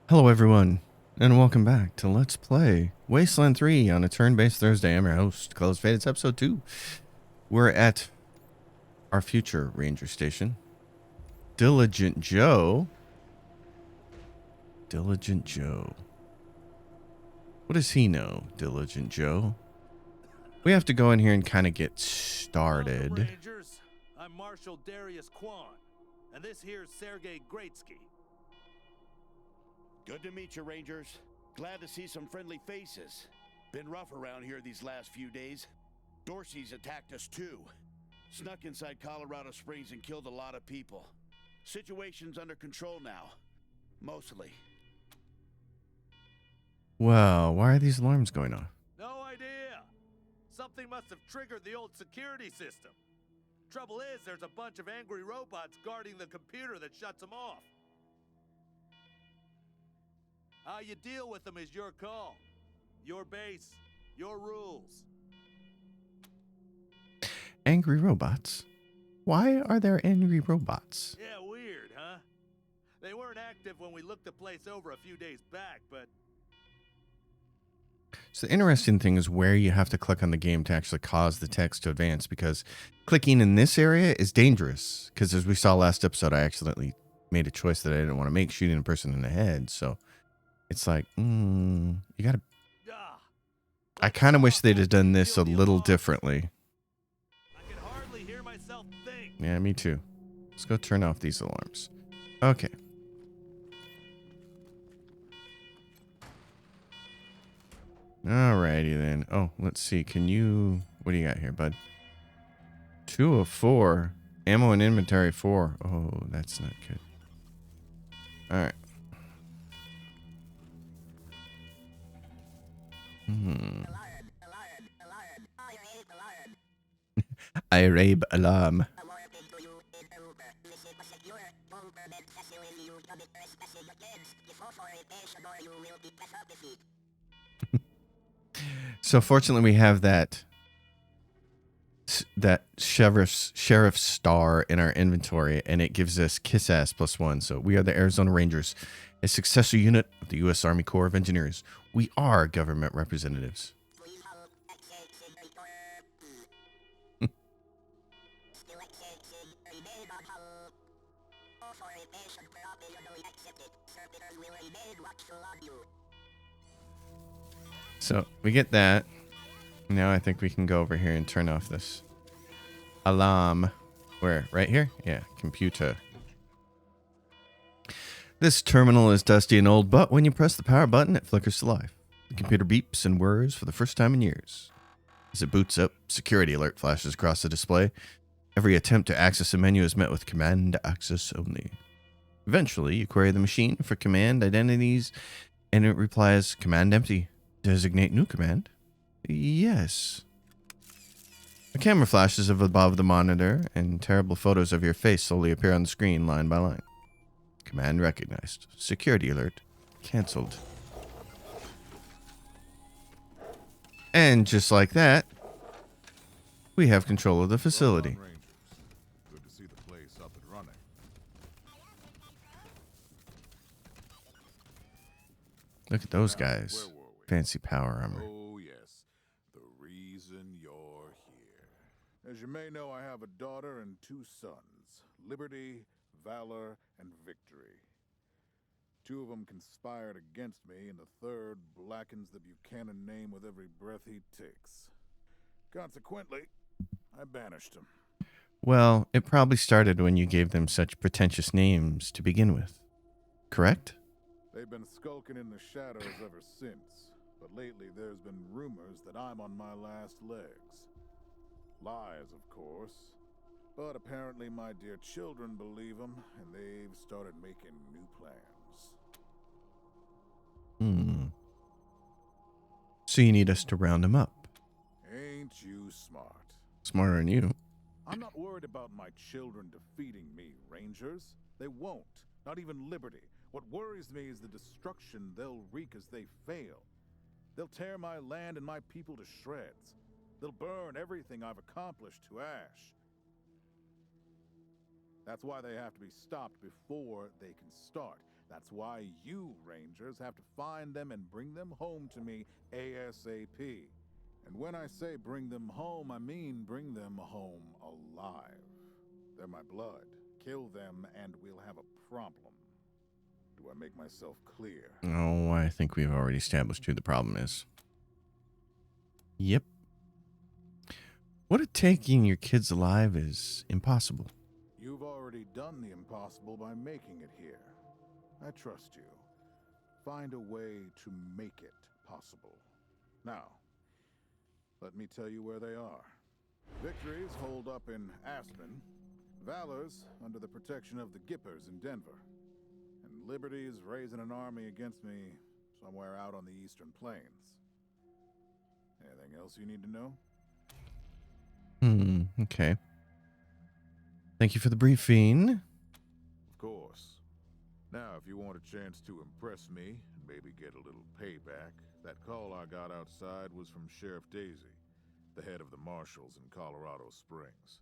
Hello everyone, and welcome back to Let's Play Wasteland 3 on a turn-based Thursday. I'm your host, Close Fade. It's episode 2. We're at our future ranger station. Diligent Joe. Diligent Joe. What does he know, Diligent Joe? We have to go in here and kind of get started. Welcome, Rangers. I'm Marshal Darius Kwan, and this here's Sergei Greatsky. Good to meet you, Rangers. Glad to see some friendly faces. Been rough around here these last few days. Dorsey's attacked us too. Snuck inside Colorado Springs and killed a lot of people. Situation's under control now. Mostly. Well, why are these alarms going off? No idea. Something must have triggered the old security system. Trouble is, there's a bunch of angry robots guarding the computer that shuts them off. How you deal with them is your call. Your base, your rules. Angry robots? Why are there angry robots? Yeah, weird, huh? They weren't active when we looked the place over a few days back, but... So the interesting thing is where you have to click on the game to actually cause the text to advance, because clicking in this area is dangerous. Because as we saw last episode, I accidentally made a choice that I didn't want to make, shooting a person in the head. So it's like, you gotta... I kind of wish they'd have done this a little differently. I can hardly hear myself think. Yeah, me too. Let's go turn off these alarms. Okay. Alrighty then. Oh, let's see. Can you... What do you got here, bud? 2 of 4. Ammo and inventory 4. Oh, that's not good. Alright. Irab alarm. So fortunately we have that sheriff's star in our inventory, and it gives us kiss ass +1. So we are the Arizona Rangers, a successor unit of the U.S. Army Corps of Engineers. We are government representatives. So we get that. Now I think we can go over here and turn off this alarm. Where? Right here? Yeah, computer. This terminal is dusty and old, but when you press the power button, it flickers to life. The computer beeps and whirs for the first time in years. As it boots up, security alert flashes across the display. Every attempt to access a menu is met with command access only. Eventually, you query the machine for command identities, and it replies, command empty. Designate new command. Yes. A camera flashes above the monitor, and terrible photos of your face slowly appear on the screen line by line. Command recognized. Security alert canceled. And just like that, we have control of the facility. Good to see the place up and running. Look at those guys. Where were we? Fancy power armor. Oh, yes. The reason you're here. As you may know, I have a daughter and 2 sons. Liberty, valor, and victory. 2 of them conspired against me, and the third blackens the Buchanan name with every breath he takes. Consequently, I banished him. Well, it probably started when you gave them such pretentious names to begin with. Correct? They've been skulking in the shadows ever since, but lately there's been rumors that I'm on my last legs. Lies, of course, but apparently my dear children believe them, and they've started making new plans. So you need us to round them up. Ain't you smart? Smarter than you. I'm not worried about my children defeating me, Rangers. They won't, not even Liberty. What worries me is the destruction they'll wreak as they fail. They'll tear my land and my people to shreds. They'll burn everything I've accomplished to ash. That's why they have to be stopped before they can start. That's why you, Rangers, have to find them and bring them home to me ASAP. And when I say bring them home, I mean bring them home alive. They're my blood. Kill them and we'll have a problem. Do I make myself clear? Oh, I think we've already established who the problem is. Yep. What if taking your kids alive is impossible? You've already done the impossible by making it here. I trust you. Find a way to make it possible. Now, let me tell you where they are. Victory's holed up in Aspen. Valor's under the protection of the Gippers in Denver. And Liberty's raising an army against me somewhere out on the Eastern Plains. Anything else you need to know? Okay. Thank you for the briefing. Of course. Now, if you want a chance to impress me and maybe get a little payback, that call I got outside was from Sheriff Daisy, the head of the Marshals in Colorado Springs.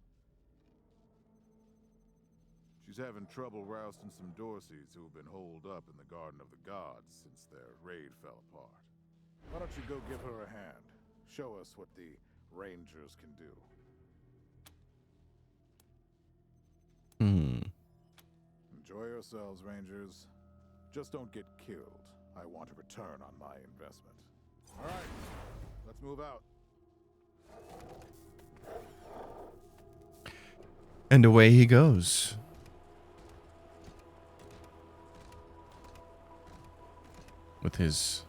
She's having trouble rousting some Dorseys who have been holed up in the Garden of the Gods since their raid fell apart. Why don't you go give her a hand? Show us what the Rangers can do. Enjoy yourselves, Rangers. Just don't get killed. I want a return on my investment. All right, let's move out. And away he goes. With his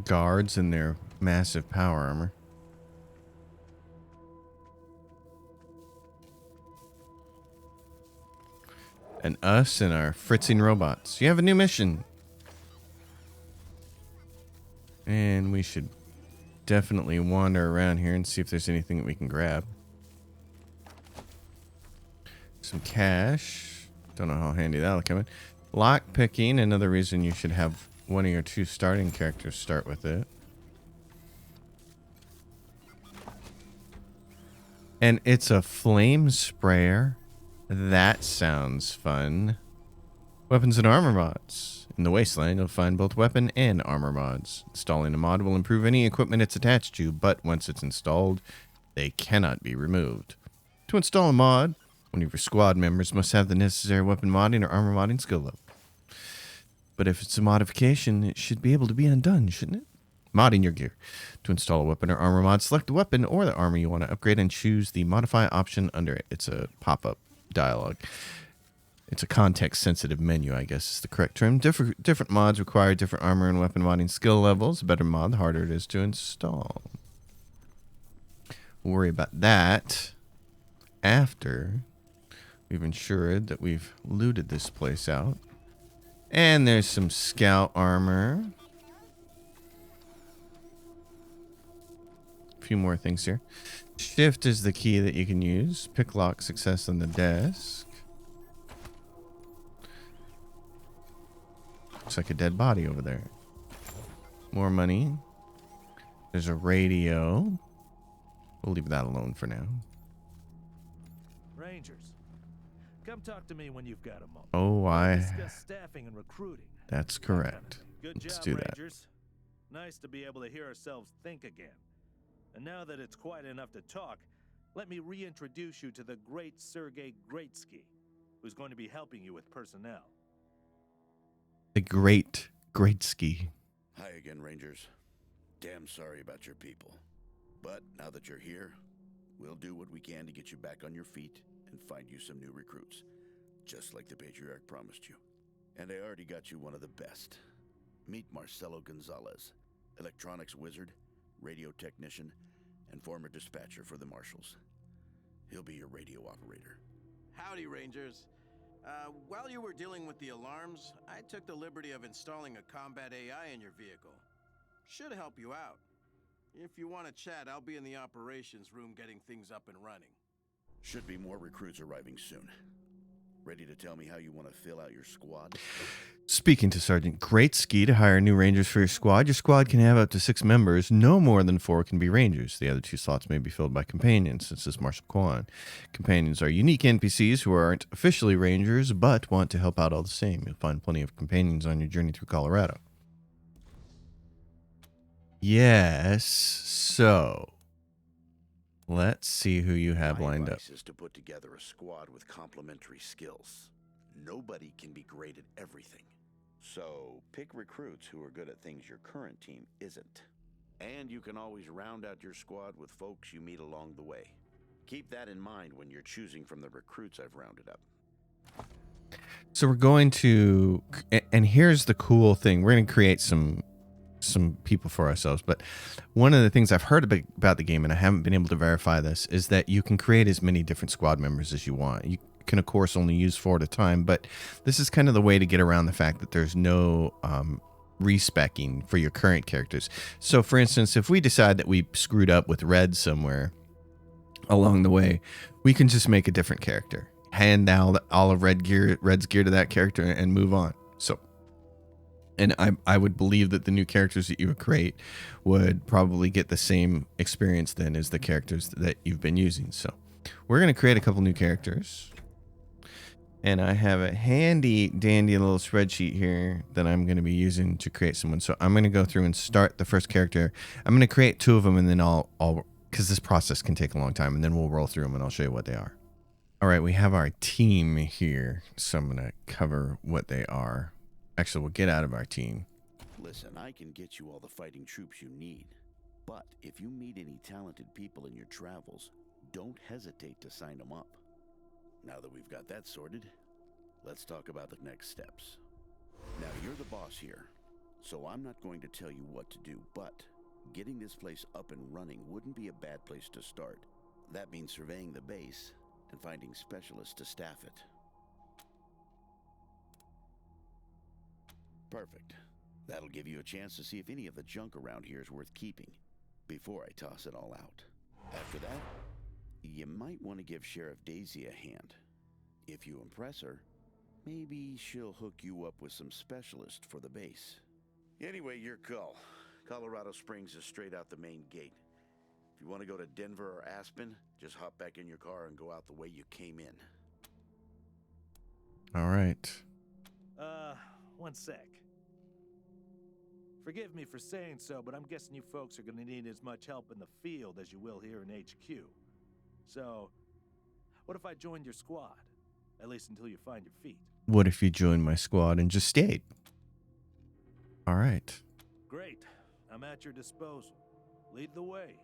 guards and their massive power armor. And us and our fritzing robots. You have a new mission. And we should definitely wander around here and see if there's anything that we can grab. Some cash. Don't know how handy that'll come in. Lock picking. Another reason you should have one of your two starting characters start with it. And it's a flame sprayer. That sounds fun. Weapons and armor mods. In the Wasteland, you'll find both weapon and armor mods. Installing a mod will improve any equipment it's attached to, but once it's installed, they cannot be removed. To install a mod, one of your squad members must have the necessary weapon modding or armor modding skill level. But if it's a modification, it should be able to be undone, shouldn't it? Modding your gear. To install a weapon or armor mod, select the weapon or the armor you want to upgrade and choose the modify option under it. It's a pop-up dialogue. It's a context-sensitive menu, I guess is the correct term. Different mods require different armor and weapon modding skill levels. The better mod, the harder it is to install. We'll worry about that after we've ensured that we've looted this place out. And there's some scout armor. A few more things here. Shift is the key that you can use. Pick lock success on the desk. Looks like a dead body over there. More money. There's a radio. We'll leave that alone for now. Rangers, come talk to me when you've got a moment. Oh, Discuss staffing and recruiting. that's correct. Good Let's job, do that. Rangers. Nice to be able to hear ourselves think again. And now that it's quiet enough to talk, let me reintroduce you to the great Sergei Greatsky, who's going to be helping you with personnel. The great Greatsky. Hi again, Rangers. Damn sorry about your people. But now that you're here, we'll do what we can to get you back on your feet and find you some new recruits, just like the Patriarch promised you. And I already got you one of the best. Meet Marcelo Gonzalez, electronics wizard, radio technician, and former dispatcher for the Marshals. He'll be your radio operator. Howdy, Rangers. While you were dealing with the alarms, I took the liberty of installing a combat AI in your vehicle. Should help you out. If you want to chat, I'll be in the operations room getting things up and running. Should be more recruits arriving soon. Ready to tell me how you want to fill out your squad? Speaking to Sergeant Greatski to hire new rangers for your squad. Your squad can have up to 6 members. No more than 4 can be rangers. The other 2 slots may be filled by companions, since this is Marshal Kwan. Companions are unique NPCs who aren't officially rangers, but want to help out all the same. You'll find plenty of companions on your journey through Colorado. Yes, so let's see who you have My lined up. advice is to put together a squad with complementary skills. Nobody can be great at everything. So pick recruits who are good at things your current team isn't. And you can always round out your squad with folks you meet along the way. Keep that in mind when you're choosing from the recruits I've rounded up. So we're going to, and here's the cool thing. We're going to create some people for ourselves. But one of the things I've heard about the game, and I haven't been able to verify this, is that you can create as many different squad members as you want. You can, of course, only use 4 at a time, but this is kind of the way to get around the fact that there's no respecking for your current characters. So, for instance, if we decide that we screwed up with Red somewhere along the way, we can just make a different character, hand out all of Red's gear to that character, and move on. So, and I would believe that the new characters that you would create would probably get the same experience then as the characters that you've been using. So we're going to create a couple new characters. And I have a handy dandy little spreadsheet here that I'm going to be using to create someone. So I'm going to go through and start the first character. I'm going to create 2 of them, and then I'll because this process can take a long time, and then we'll roll through them and I'll show you what they are. All right, we have our team here. So I'm going to cover what they are. Actually, we'll get out of our team. Listen, I can get you all the fighting troops you need. But if you meet any talented people in your travels, don't hesitate to sign them up. Now that we've got that sorted, let's talk about the next steps. Now, you're the boss here, so I'm not going to tell you what to do, but getting this place up and running wouldn't be a bad place to start. That means surveying the base and finding specialists to staff it. Perfect. That'll give you a chance to see if any of the junk around here is worth keeping before I toss it all out. After that, you might want to give Sheriff Daisy a hand. If you impress her, maybe she'll hook you up with some specialists for the base. Anyway, your call. Colorado Springs is straight out the main gate. If you want to go to Denver or Aspen, just hop back in your car and go out the way you came in. All right. One sec. Forgive me for saying so, but I'm guessing you folks are going to need as much help in the field as you will here in HQ. So, what if I joined your squad? At least until you find your feet. What if you joined my squad and just stayed? All right. Great. I'm at your disposal. Lead the way.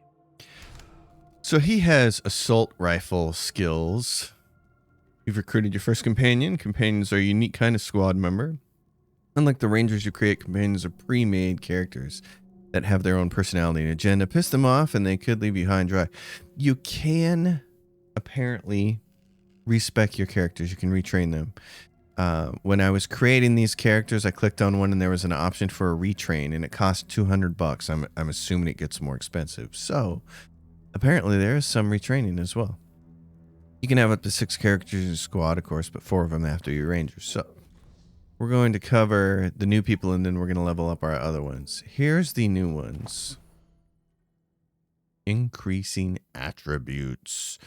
So he has assault rifle skills. You've recruited your first companion. Companions are a unique kind of squad member. Unlike the Rangers you create, companions are pre-made characters that have their own personality and agenda. Piss them off and they could leave you high and dry. You can apparently respec your characters. You can retrain them. When I was creating these characters, I clicked on one and there was an option for a retrain and it cost $200. I'm assuming it gets more expensive. So apparently there is some retraining as well. You can have up to 6 characters in your squad, of course, but 4 of them have to be Rangers. So we're going to cover the new people and then we're going to level up our other ones. Here's the new ones. Increasing attributes.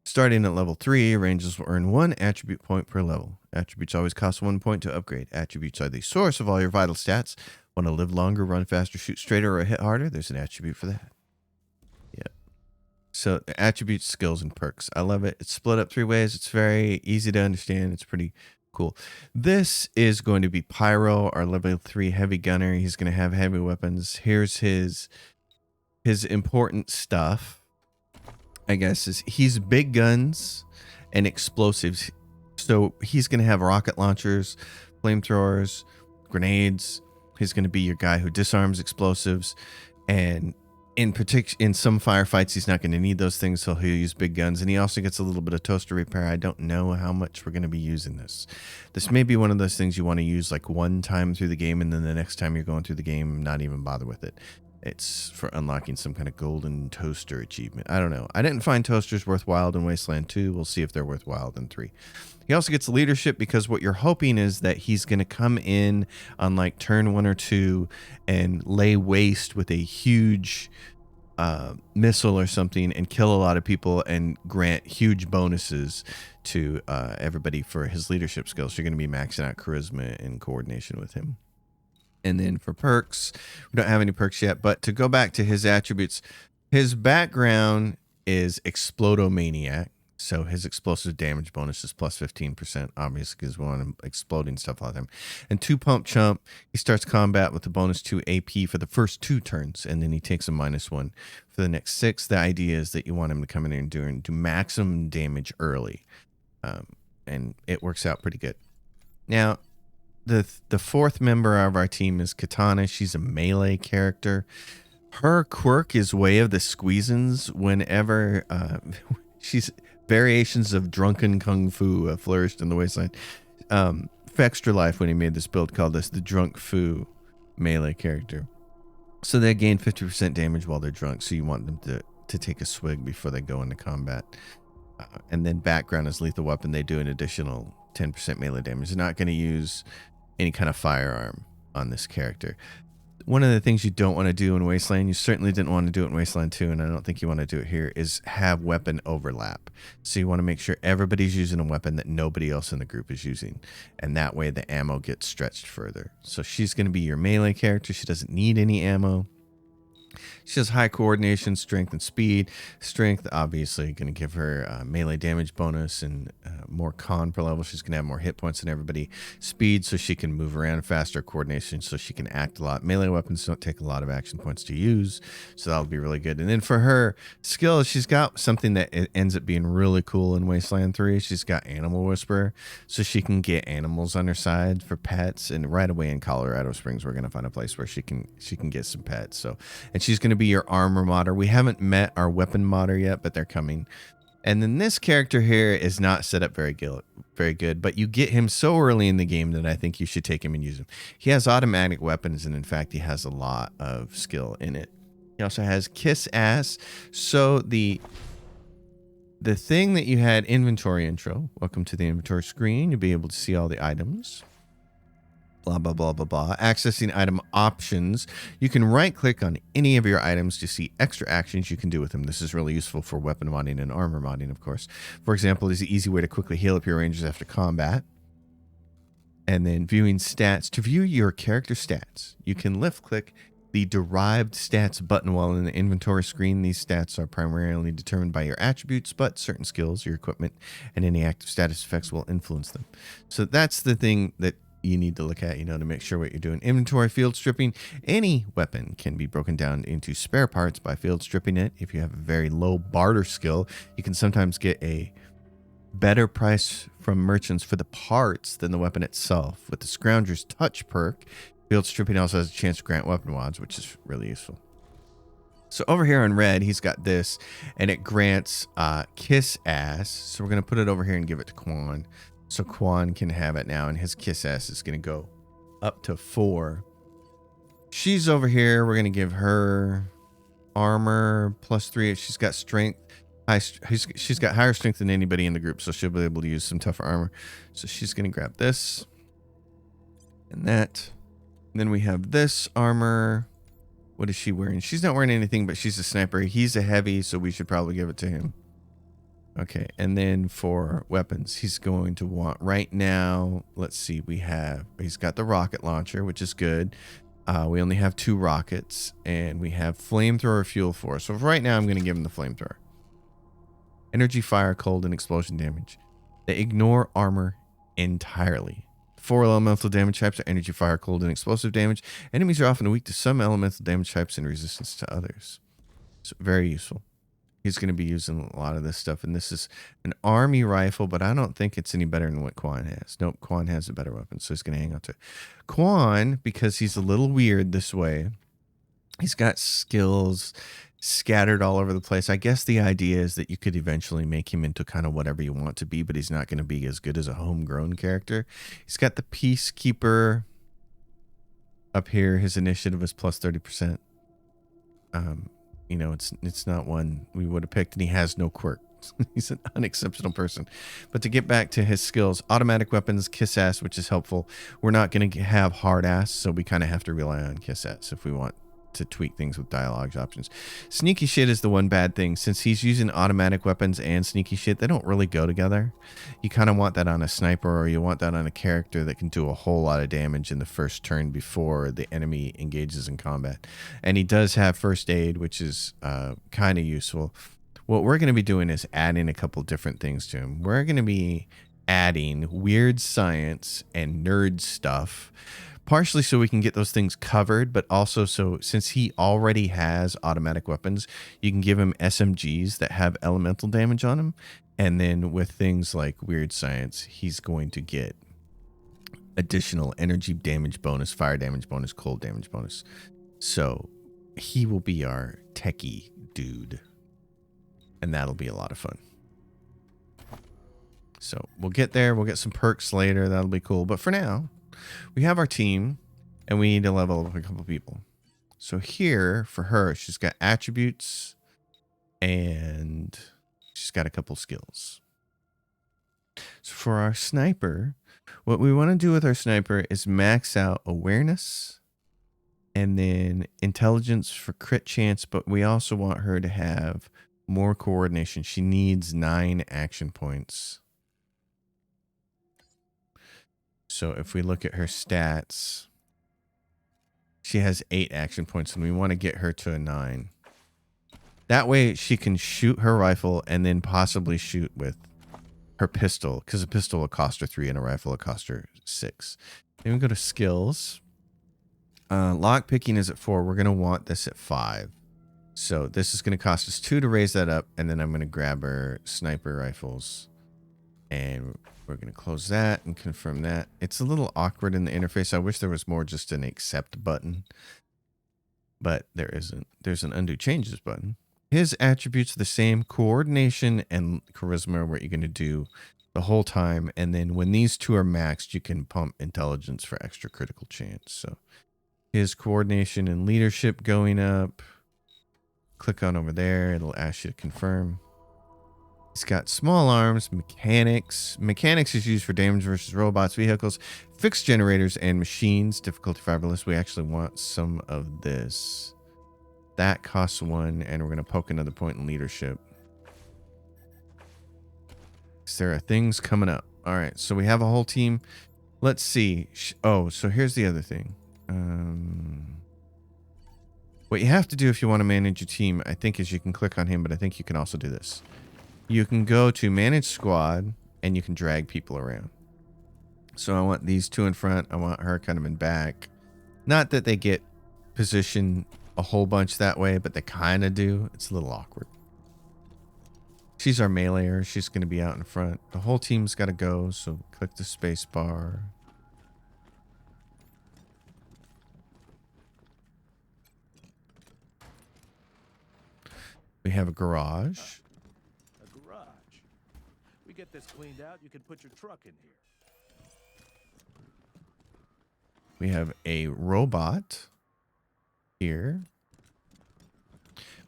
Starting at level 3, Rangers will earn 1 attribute point per level. Attributes always cost 1 point to upgrade. Attributes are the source of all your vital stats. Want to live longer, run faster, shoot straighter, or hit harder? There's an attribute for that. Yep. So the attributes, skills, and perks. I love it. It's split up 3 ways. It's very easy to understand. It's pretty cool. This is going to be Pyro, our level 3 heavy gunner. He's going to have heavy weapons. Here's his important stuff, I guess, is he's big guns and explosives. So he's going to have rocket launchers, flamethrowers, grenades. He's going to be your guy who disarms explosives. And in some firefights, he's not going to need those things, so he'll use big guns. And he also gets a little bit of toaster repair. I don't know how much we're going to be using this. This may be one of those things you want to use like one time through the game, and then the next time you're going through the game, not even bother with it. It's for unlocking some kind of golden toaster achievement. I don't know. I didn't find toasters worthwhile in Wasteland 2. We'll see if they're worthwhile in 3. He also gets leadership because what you're hoping is that he's going to come in on like turn 1 or 2 and lay waste with a huge missile or something and kill a lot of people and grant huge bonuses to everybody for his leadership skills. You're going to be maxing out charisma and coordination with him. And then for perks, we don't have any perks yet, but to go back to his attributes, his background is Explodomaniac. So his explosive damage bonus is plus 15%, obviously, because we want him exploding stuff all the time. And 2 pump chump, he starts combat with the bonus 2 AP for the first 2 turns, and then he takes a -1 for the next 6. The idea is that you want him to come in here and do maximum damage early. And it works out pretty good. Now, the 4th member of our team is Katana. She's a melee character. Her quirk is Way of the Squeezins. Whenever she's variations of drunken kung fu flourished in the Wasteland. Extra Life, when he made this build, called this the Drunk Fu melee character. So they gain 50% damage while they're drunk. So you want them to take a swig before they go into combat. And then background is lethal weapon. They do an additional 10% melee damage. They're not going to use any kind of firearm on this character. One of the things you don't want to do in Wasteland, you certainly didn't want to do it in Wasteland 2, and I don't think you want to do it here, is have weapon overlap. So you want to make sure everybody's using a weapon that nobody else in the group is using, and that way the ammo gets stretched further. So she's going to be your melee character. She doesn't need any ammo. She has high coordination, strength, and speed. Strength, obviously, going to give her melee damage bonus and more con per level. She's going to have more hit points than everybody. Speed, so she can move around faster. Coordination, so she can act a lot. Melee weapons don't take a lot of action points to use, so that'll be really good. And then for her skill, she's got something that ends up being really cool in Wasteland 3. She's got Animal Whisperer, so she can get animals on her side for pets. And right away in Colorado Springs, we're going to find a place where she can get some pets. So, and she's going to be your armor modder. We haven't met our weapon modder yet, but they're coming. And then this character here is not set up very good, but you get him so early in the game that I think you should take him and use him. He has automatic weapons, and in fact, he has a lot of skill in it. He also has Kiss Ass. So the thing that you had inventory intro, welcome to the inventory screen. You'll be able to see all the items. Blah, blah, blah, blah, blah. Accessing item options. You can right click on any of your items to see extra actions you can do with them. This is really useful for weapon modding and armor modding, of course. For example, it's an easy way to quickly heal up your rangers after combat. And then viewing stats. To view your character stats, you can left click the derived stats button while in the inventory screen. These stats are primarily determined by your attributes, but certain skills, your equipment, and any active status effects will influence them. So that's the thing that you need to look at, to make sure what you're doing. Inventory field stripping. Any weapon can be broken down into spare parts by field stripping it. If you have a very low barter skill, you can sometimes get a better price from merchants for the parts than the weapon itself. With the Scrounger's Touch perk, field stripping also has a chance to grant weapon mods, which is really useful. So over here on red, he's got this, and it grants Kiss Ass. So we're going to put it over here and give it to Quan. So Quan can have it now, and his Kiss Ass is going to go up to 4. She's over here. We're going to give her armor plus 3. She's got strength. She's got higher strength than anybody in the group, so she'll be able to use some tougher armor. So she's going to grab this and that. And then we have this armor. What is she wearing? She's not wearing anything, but she's a sniper. He's a heavy, so we should probably give it to him. Okay, and then for weapons, he's going to want right now, let's see, he's got the rocket launcher, which is good. We only have 2 rockets, and we have flamethrower fuel for. So right now, I'm going to give him the flamethrower. Energy, fire, cold, and explosion damage. They ignore armor entirely. 4 elemental damage types are energy, fire, cold, and explosive damage. Enemies are often weak to some elemental damage types and resistance to others. So very useful. He's going to be using a lot of this stuff, and this is an army rifle, but I don't think it's any better than what Quan has. Nope, Quan has a better weapon, so he's going to hang on to it. Quan, because he's a little weird this way, he's got skills scattered all over the place. I guess the idea is that you could eventually make him into kind of whatever you want to be, but he's not going to be as good as a homegrown character. He's got the Peacekeeper up here. His initiative is plus 30%. You know, it's not one we would have picked, and he has no quirk. He's an unexceptional person. But to get back to his skills, automatic weapons, kiss ass, which is helpful. We're not going to have hard ass, so we kind of have to rely on kiss ass if we want to tweak things with dialogue options. Sneaky shit is the one bad thing. Since he's using automatic weapons and sneaky shit, they don't really go together. You kind of want that on a sniper, or you want that on a character that can do a whole lot of damage in the first turn before the enemy engages in combat. And he does have first aid, which is kind of useful. What we're going to be doing is adding a couple different things to him. We're going to be adding weird science and nerd stuff, partially so we can get those things covered, but also so since he already has automatic weapons, you can give him SMGs that have elemental damage on them. And then with things like weird science, he's going to get additional energy damage bonus, fire damage bonus, cold damage bonus. So he will be our techie dude. And that'll be a lot of fun. So we'll get there. We'll get some perks later. That'll be cool. But for now, we have our team, and we need to level up a couple people. So here, for her, she's got attributes, and she's got a couple skills. So for our sniper, what we want to do with our sniper is max out awareness, and then intelligence for crit chance, but we also want her to have more coordination. She needs 9 action points. So if we look at her stats, she has 8 action points, and we want to get her to a 9. That way she can shoot her rifle and then possibly shoot with her pistol, because a pistol will cost her 3 and a rifle will cost her 6. Then we go to skills. Lock picking is at 4. We're going to want this at 5. So this is going to cost us 2 to raise that up, and then I'm going to grab our sniper rifles, and we're going to close that and confirm that. It's a little awkward in the interface. I wish there was more just an accept button, but there isn't. There's an undo changes button. His attributes are the same. Coordination and charisma are what you're going to do the whole time, and then when these two are maxed, you can pump intelligence for extra critical chance. So his coordination and leadership going up. Click on over there. It'll ask you to confirm. He's got small arms, mechanics. Mechanics is used for damage versus robots, vehicles, fixed generators, and machines. Difficulty fiberless. We actually want some of this. That costs 1, and we're going to poke another point in leadership. There are things coming up. All right, so we have a whole team. Let's see. Oh, so here's the other thing. What you have to do if you want to manage your team, I think, is you can click on him, but I think you can also do this. You can go to manage squad, and you can drag people around. So I want these 2 in front. I want her kind of in back. Not that they get positioned a whole bunch that way, but they kind of do. It's a little awkward. She's our meleeer. She's going to be out in front. The whole team's got to go, so click the space bar. We have a garage. A garage. We get this cleaned out, you can put your truck in here. We have a robot here.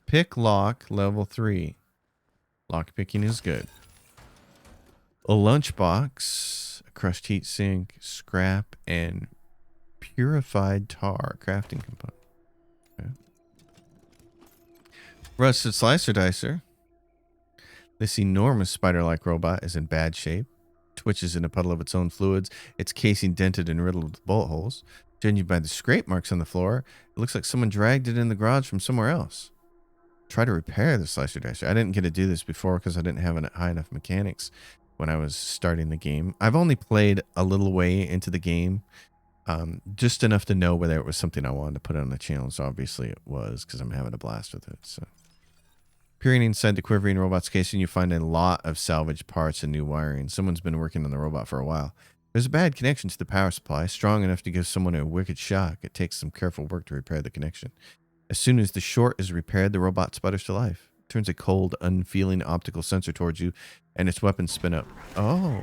Pick lock level 3. Lock picking is good. A lunchbox, a crushed heat sink, scrap, and purified tar crafting component. Okay. Rusted slicer dicer. This enormous spider-like robot is in bad shape. Twitches in a puddle of its own fluids. Its casing dented and riddled with bullet holes. Judging by the scrape marks on the floor, it looks like someone dragged it in the garage from somewhere else. Try to repair the slicer dicer. I didn't get to do this before because I didn't have high enough mechanics when I was starting the game. I've only played a little way into the game, just enough to know whether it was something I wanted to put on the channel. So obviously it was, because I'm having a blast with it. So peering inside the quivering robot's casing, you find a lot of salvaged parts and new wiring. Someone's been working on the robot for a while. There's a bad connection to the power supply, strong enough to give someone a wicked shock. It takes some careful work to repair the connection. As soon as the short is repaired, the robot sputters to life. It turns a cold, unfeeling optical sensor towards you, and its weapons spin up. Oh.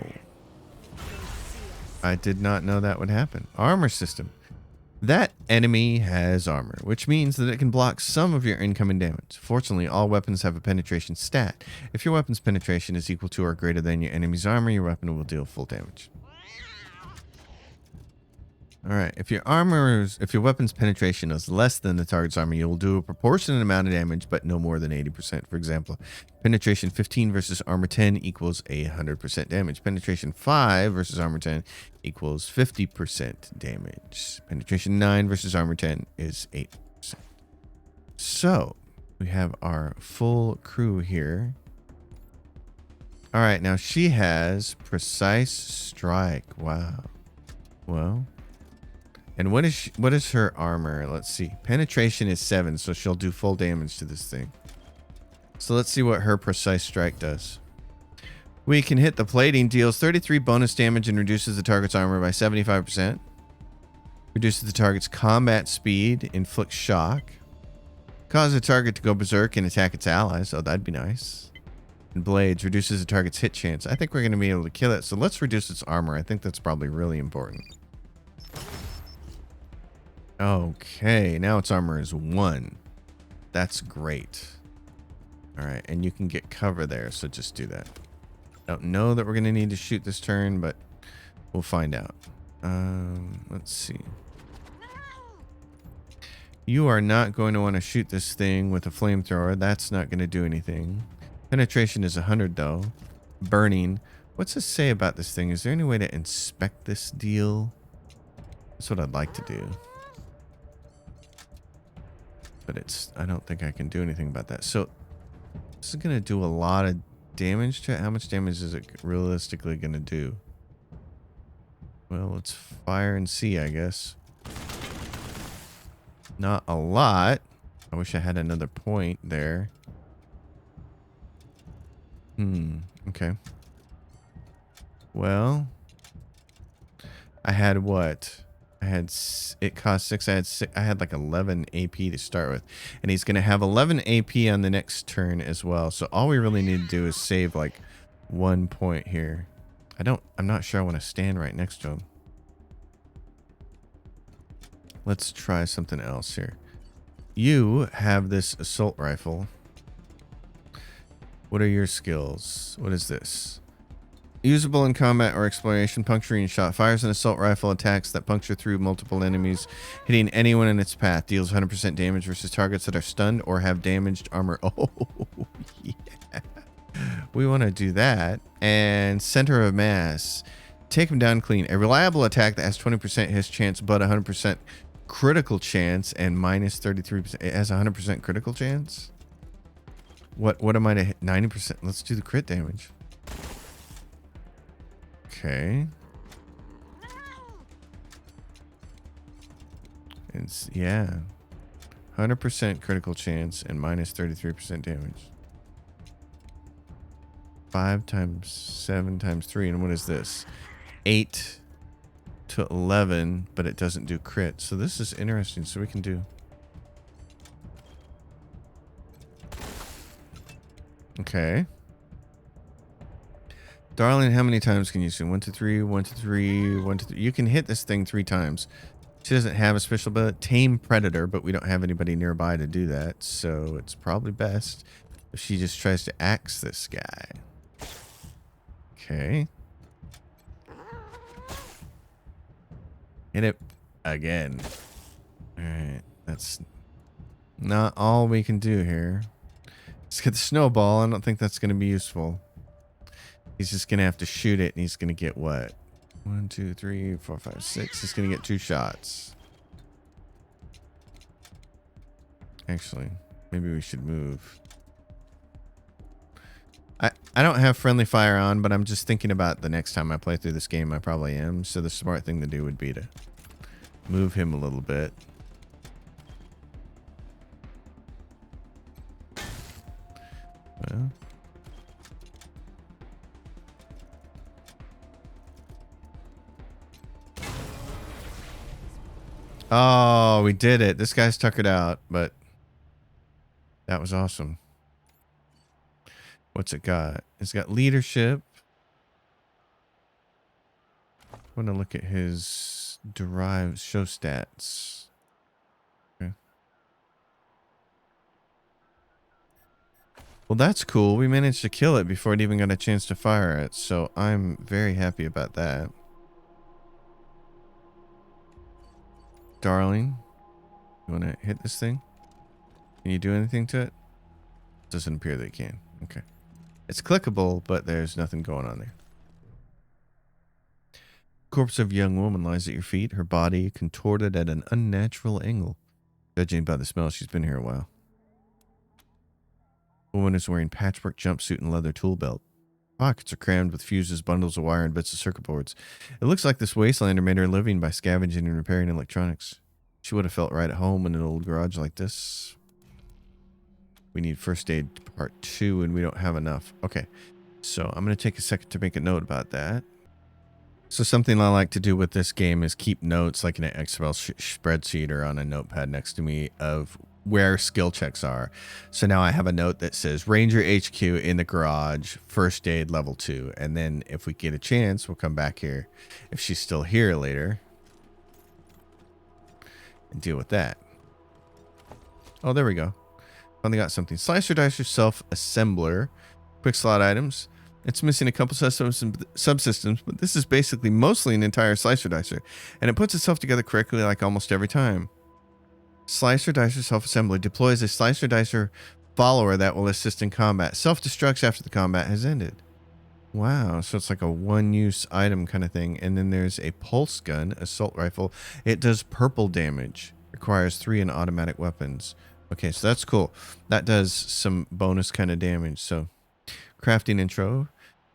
I did not know that would happen. Armor system. That enemy has armor, which means that it can block some of your incoming damage. Fortunately, all weapons have a penetration stat. If your weapon's penetration is equal to or greater than your enemy's armor, your weapon will deal full damage. All right. If your weapon's penetration is less than the target's armor, you will do a proportionate amount of damage, but no more than 80%. For example, penetration 15 versus armor 10 equals 100% damage. Penetration 5 versus armor 10 equals 50% damage. Penetration 9 versus armor 10 is 8%. So we have our full crew here. All right. Now she has precise strike. Wow. Well. And what is her armor? Let's see. Penetration is 7, so she'll do full damage to this thing. So let's see what her precise strike does. We can hit the plating, deals 33 bonus damage and reduces the target's armor by 75%. Reduces the target's combat speed, inflicts shock. Causes the target to go berserk and attack its allies. Oh, that'd be nice. And blades reduces the target's hit chance. I think we're going to be able to kill it. So let's reduce its armor. I think that's probably really important. Okay, now its armor is 1. That's great. All right, and you can get cover there, so just do that. Don't know that we're going to need to shoot this turn, but we'll find out. Let's see. You are not going to want to shoot this thing with a flamethrower. That's not going to do anything. Penetration is 100, though. Burning. What's this say about this thing? Is there any way to inspect this deal? That's what I'd like to do. But I don't think I can do anything about that. So this is going to do a lot of damage to it. How much damage is it realistically going to do? Well, let's fire and see, I guess. Not a lot. I wish I had another point there. Okay. Well, I had what? It cost 6. I had like 11 AP to start with, and he's going to have 11 AP on the next turn as well. So all we really need to do is save like 1 point here. I'm not sure I want to stand right next to him. Let's try something else here. You have this assault rifle. What are your skills? What is this? Usable in combat or exploration, puncturing shot. Fires an assault rifle attacks that puncture through multiple enemies, hitting anyone in its path. Deals 100% damage versus targets that are stunned or have damaged armor. Oh, yeah. We want to do that. And center of mass. Take him down clean. A reliable attack that has 20% hit chance, but 100% critical chance and minus 33%. It has 100% critical chance? What am I to hit? 90%. Let's do the crit damage. Okay. It's, yeah. 100% critical chance and minus 33% damage. 5 times 7 times 3. And what is this? 8 to 11, but it doesn't do crit. So this is interesting. So we can do... Okay. Darling, how many times can you swing? 1 to 3, 1 to 3, 1 to 3. You can hit this thing 3 times. She doesn't have a special ability. Tame Predator, but we don't have anybody nearby to do that. So it's probably best if she just tries to axe this guy. Okay. Hit it again. Alright. That's not all we can do here. Let's get the snowball. I don't think that's going to be useful. He's just going to have to shoot it, and he's going to get what? 1, 2, 3, 4, 5, 6. He's going to get 2 shots. Actually, maybe we should move. I don't have friendly fire on, but I'm just thinking about the next time I play through this game. I probably am. So the smart thing to do would be to move him a little bit. Well. Oh, we did it. This guy's tuckered out, but that was awesome. What's it got? It's got leadership. I want to look at his derive show stats. Okay. Well, that's cool. We managed to kill it before it even got a chance to fire it, so I'm very happy about that. Darling, you want to hit this thing? Can you do anything to it? Doesn't appear that it can. Okay. It's clickable, but there's nothing going on there. Corpse of a young woman lies at your feet, her body contorted at an unnatural angle. Judging by the smell, she's been here a while. The woman is wearing patchwork jumpsuit and leather tool belt. Pockets are crammed with fuses, bundles of wire, and bits of circuit boards. It looks like this wastelander made her living by scavenging and repairing electronics. She would have felt right at home in an old garage like this. We need first aid part 2, and we don't have enough. Okay, so I'm going to take a second to make a note about that. So something I like to do with this game is keep notes like in an Excel spreadsheet or on a notepad next to me of where skill checks are. So now I have a note that says Ranger HQ in the garage, first aid level 2. And then if we get a chance, we'll come back here if she's still here later and deal with that. Oh, there we go. Finally got something. Slicer Dicer Self-Assembler. Quick slot items. It's missing a couple subsystems, but this is basically mostly an entire Slicer Dicer, and it puts itself together correctly like almost every time. Slicer Dicer Self-Assembler deploys a Slicer Dicer follower that will assist in combat. Self-destructs after the combat has ended. Wow, so it's like a one-use item kind of thing. And then there's a pulse gun, assault rifle. It does purple damage. Requires 3 in automatic weapons. Okay, so that's cool. That does some bonus kind of damage, so... Crafting intro.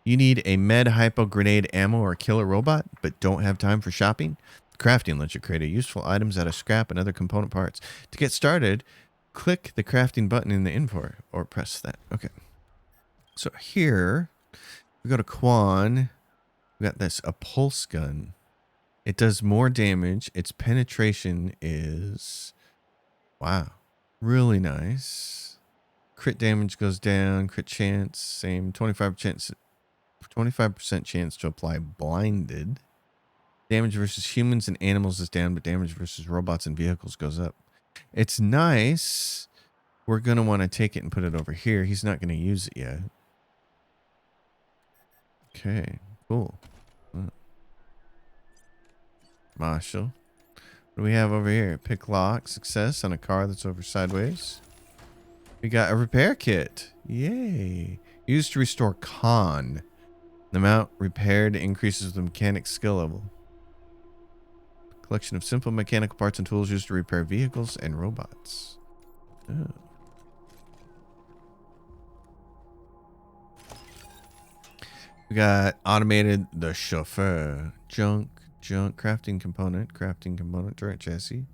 You need a med hypo grenade ammo or killer robot, but don't have time for shopping? Crafting lets you create useful items out of scrap and other component parts. To get started, click the crafting button in the info or press that. Okay. So here we go to Quan. We got this, a pulse gun. It does more damage. Its penetration is, wow, really nice. Crit damage goes down. Crit chance, same. 25% chance to apply blinded. Damage versus humans and animals is down, but damage versus robots and vehicles goes up. It's nice. We're going to want to take it and put it over here. He's not going to use it yet. Okay, cool. Marshall. What do we have over here? Pick lock. Success on a car that's over sideways. We got a repair kit. Yay. Used to restore con. The amount repaired increases with the mechanic's skill level. Collection of simple mechanical parts and tools used to repair vehicles and robots. Oh. We got automated the chauffeur. Junk crafting component, turret chassis.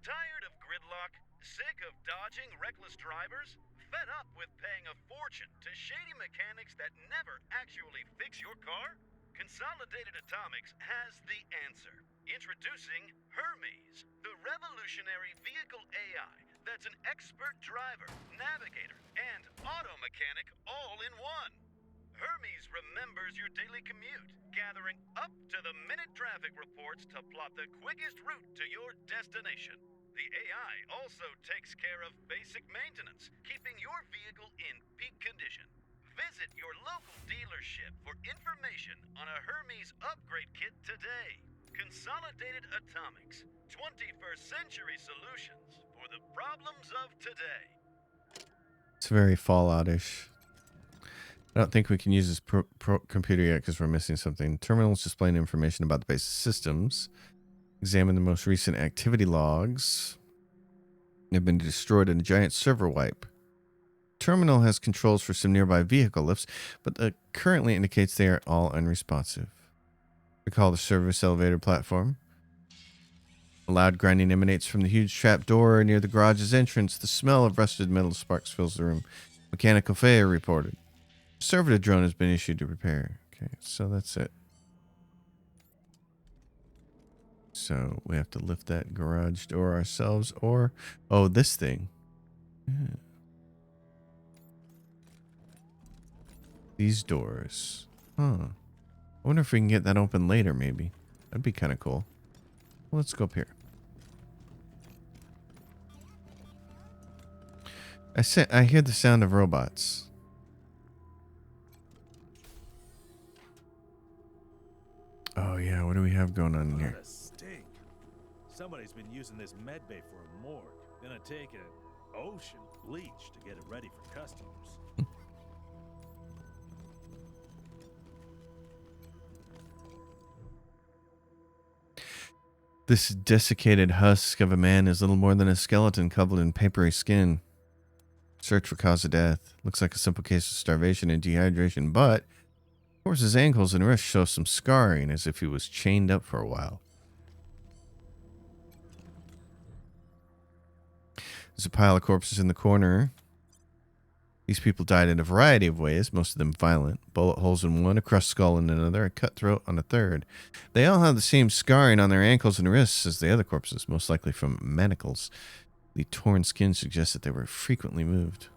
Tired of gridlock? Sick of dodging reckless drivers? Fed up with paying a fortune to shady mechanics that never actually fix your car? Consolidated Atomics has the answer. Introducing Hermes, the revolutionary vehicle AI that's an expert driver, navigator, and auto mechanic all in one. Hermes remembers your daily commute, gathering up-to-the-minute traffic reports to plot the quickest route to your destination. The AI also takes care of basic maintenance, keeping your vehicle in peak condition. Visit your local dealership for information on a Hermes upgrade kit today. Consolidated Atomics, 21st century solutions for the problems of today. It's very Fallout-ish. I don't think we can use this computer yet because we're missing something. Terminals displaying information about the base systems. Examine the most recent activity logs. They've been destroyed in a giant server wipe. Terminal has controls for some nearby vehicle lifts, but currently indicates they are all unresponsive. Recall the service elevator platform. A loud grinding emanates from the huge trap door near the garage's entrance. The smell of rusted metal sparks fills the room. Mechanical failure reported. Servitor drone has been issued to repair. Okay, so that's it. So we have to lift that garage door ourselves or... Oh, this thing. Yeah. These doors. Huh. I wonder if we can get that open later, maybe. That'd be kind of cool. Well, let's go up here. I hear the sound of robots. Oh yeah, what do we have going on in here? What a stink. Somebody's been using this med bay for a morgue. Gonna take an ocean bleach to get it ready for customers. This desiccated husk of a man is little more than a skeleton covered in papery skin. Search for cause of death. Looks like a simple case of starvation and dehydration, but of course his ankles and wrists show some scarring as if he was chained up for a while. There's a pile of corpses in the corner. These people died in a variety of ways, most of them violent. Bullet holes in one, a crushed skull in another, a cut throat on a third. They all have the same scarring on their ankles and wrists as the other corpses, most likely from manacles. The torn skin suggests that they were frequently moved.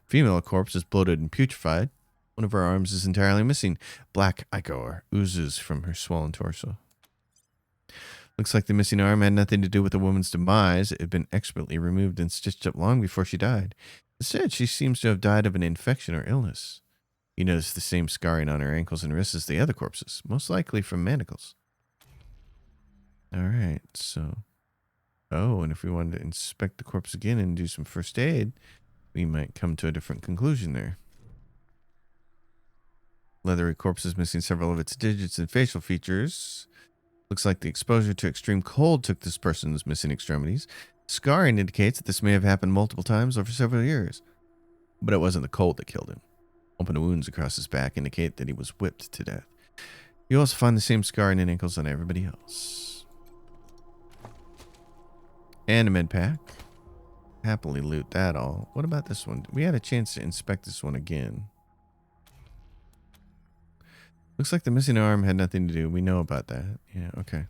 Female corpse is bloated and putrefied. One of her arms is entirely missing. Black ichor oozes from her swollen torso. Looks like the missing arm had nothing to do with the woman's demise. It had been expertly removed and stitched up long before she died. Instead, she seems to have died of an infection or illness. You notice the same scarring on her ankles and wrists as the other corpses, most likely from manacles. Alright, so... Oh, and if we wanted to inspect the corpse again and do some first aid, we might come to a different conclusion there. Leathery corpse is missing several of its digits and facial features. Looks like the exposure to extreme cold took this person's missing extremities. Scarring indicates that this may have happened multiple times over several years. But it wasn't the cold that killed him. Open wounds across his back indicate that he was whipped to death. You also find the same scarring in ankles on everybody else. And a med pack. Happily loot that all. What about this one? We had a chance to inspect this one again. Looks like the missing arm had nothing to do. We know about that. Yeah, okay.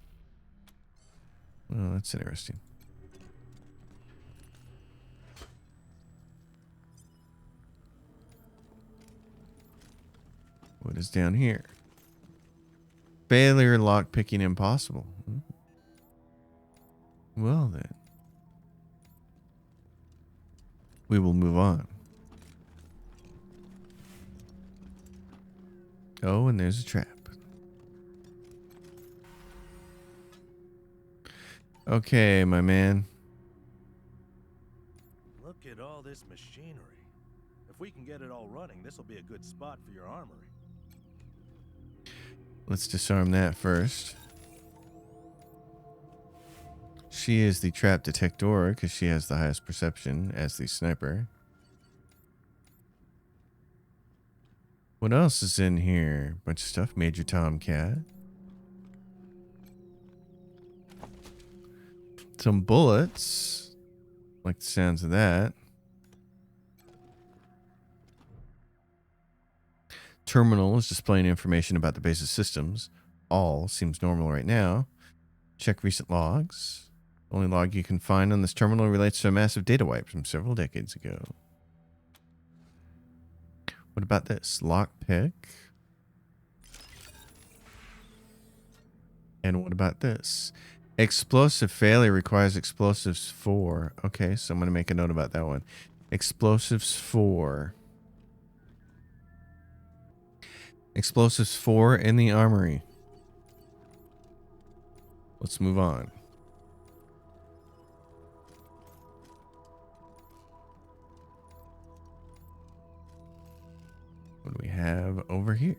Well, that's interesting. What is down here? Failure lock picking impossible. Well then. We will move on. Oh, and there's a trap. Okay, my man. Look at all this machinery. If we can get it all running, this will be a good spot for your armory. Let's disarm that first. She is the trap detector because she has the highest perception as the sniper. What else is in here? Bunch of stuff. Major Tomcat. Some bullets. Like the sounds of that. Terminal is displaying information about the base's systems. All seems normal right now. Check recent logs. The only log you can find on this terminal relates to a massive data wipe from several decades ago. What about this? Lockpick. And what about this? Explosive failure requires explosives 4. Okay, so I'm going to make a note about that one. Explosives 4. Explosives 4 in the armory. Let's move on. What do we have over here?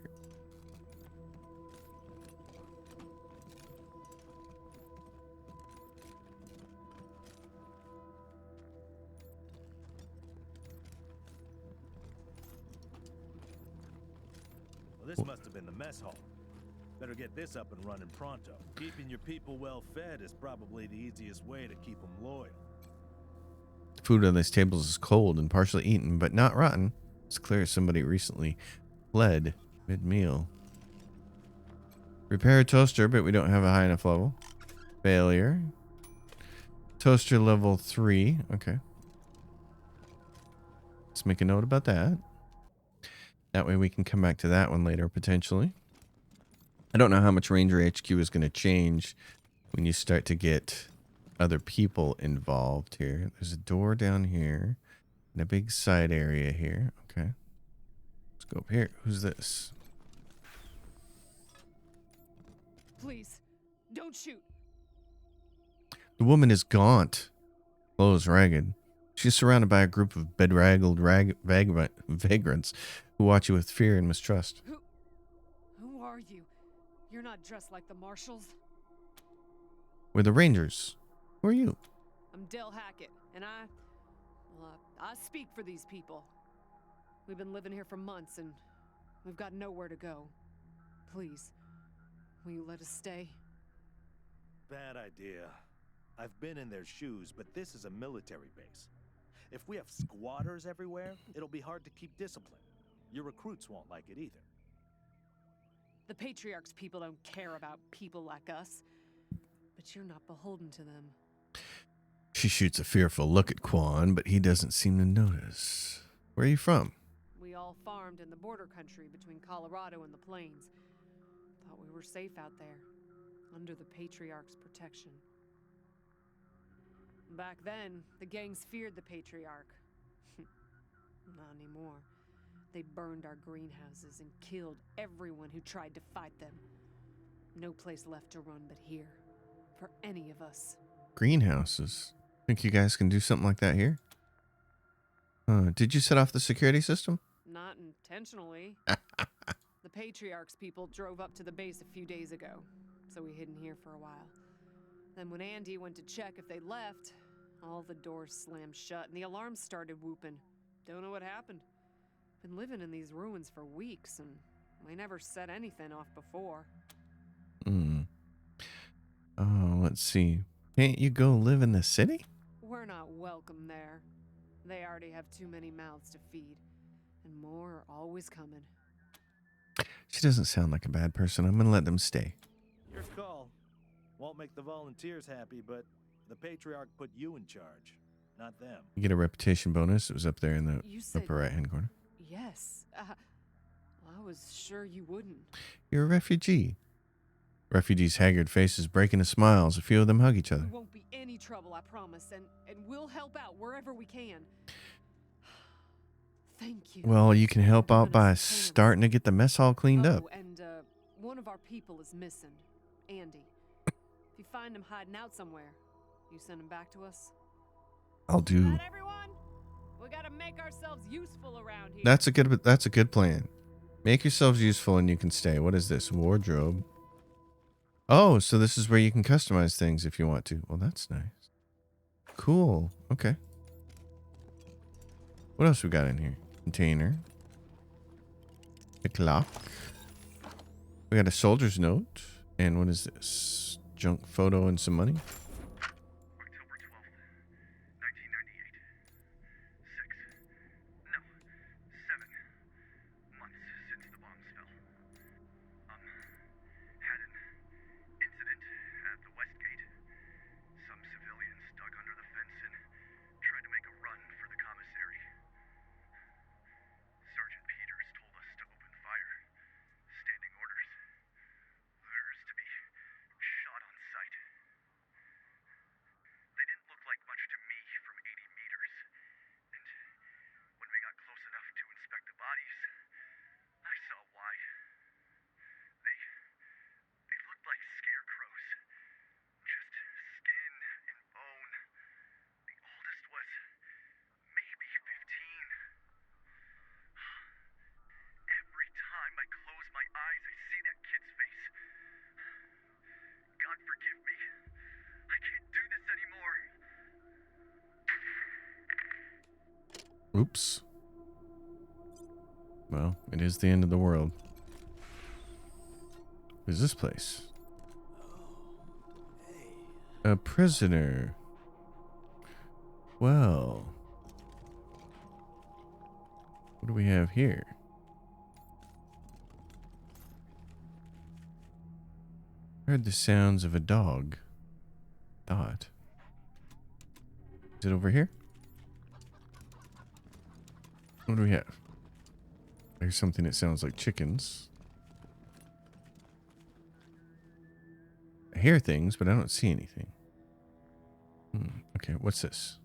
Well, this must have been the mess hall. Better get this up and running pronto. Keeping your people well fed is probably the easiest way to keep them loyal. The food on these tables is cold and partially eaten, but not rotten. It's clear somebody recently fled mid-meal. Repair a toaster, but we don't have a high enough level. Failure. Toaster level 3. Okay. Let's make a note about that. That way we can come back to that one later, potentially. I don't know how much Ranger HQ is going to change when you start to get other people involved here. There's a door down here and a big side area here. Okay. Let's go up here. Who's this? Please, don't shoot. The woman is gaunt, clothes ragged. She's surrounded by a group of bedraggled vagrants who watch you with fear and mistrust. Who are you? You're not dressed like the marshals. We're the Rangers. Who are you? I'm Del Hackett, and I speak for these people. We've been living here for months, and we've got nowhere to go. Please, will you let us stay? Bad idea. I've been in their shoes, but this is a military base. If we have squatters everywhere, it'll be hard to keep discipline. Your recruits won't like it either. The Patriarch's people don't care about people like us, but you're not beholden to them. She shoots a fearful look at Quan, but he doesn't seem to notice. Where are you from? We all farmed in the border country between Colorado and the plains. Thought we were safe out there, under the Patriarch's protection. Back then, the gangs feared the Patriarch. Not anymore. They burned our greenhouses and killed everyone who tried to fight them. No place left to run but here, for any of us. Greenhouses? Think you guys can do something like that here? Did you set off the security system? Not intentionally. The Patriarch's people drove up to the base a few days ago, so we hid in here for a while. Then when Andy went to check if they left, all the doors slammed shut and the alarms started whooping. Don't know what happened. Been living in these ruins for weeks, and we never set anything off before. Oh, let's see. Can't you go live in the city? We're not welcome there. They already have too many mouths to feed, and more are always coming. She doesn't sound like a bad person. I'm gonna let them stay. Your call. Won't make the volunteers happy, but the Patriarch put you in charge, not them. You get a reputation bonus. It was up there in the You said upper right-hand corner. yes. I was sure you wouldn't. You're a refugee. Refugees' haggard faces break into smiles. A few of them hug each other. There won't be any trouble, I promise, and we'll help out wherever we can. Thank you. Well, you can help out by Everyone's paying us. starting to get the mess hall cleaned up. And one of our people is missing, Andy. If you find him hiding out somewhere, you send him back to us. I'll do. Right, everyone? We gotta make ourselves useful around here. That's a good plan. Make yourselves useful and you can stay. What is this? Wardrobe. Oh, so this is where you can customize things if you want to. Well, that's nice. Cool. Okay. What else we got in here? Container. A clock. We got a soldier's note. And what is this? Junk photo and some money. October 12th, 1998. 7 months since the bombs fell. Had an incident at the West Gate. Some civilians dug under the fence and tried to make a run for the commissary. Sergeant Peters told us to open fire. Standing orders. Looters to be shot on sight. They didn't look like much to me from 80 meters. And when we got close enough to inspect the bodies, I saw why. They looked like scarecrows. Just skin and bone. The oldest was maybe 15. Every time I close my eyes, I see that kid's face. God forgive me. I can't do this anymore. Oops. Well, it is the end of the world. What is this place? A prisoner. Well. What do we have here? Heard the sounds of a dog. Thought. Is it over here? What do we have? There's something that sounds like chickens. I hear things, but I don't see anything. Okay, what's this?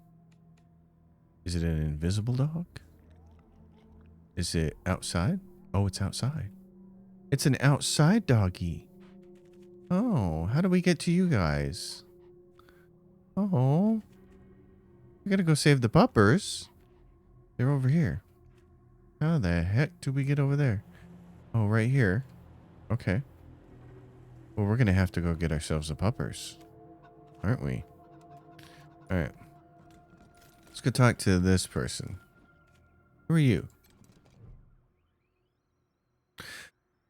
Is it an invisible dog? Is it outside? Oh, it's outside. It's an outside doggy. Oh, how do we get to you guys? Oh. We gotta go save the puppers. They're over here. How the heck do we get over there? Oh, right here. Okay. Well, we're gonna have to go get ourselves the puppers. Aren't we? Alright. Let's go talk to this person. Who are you?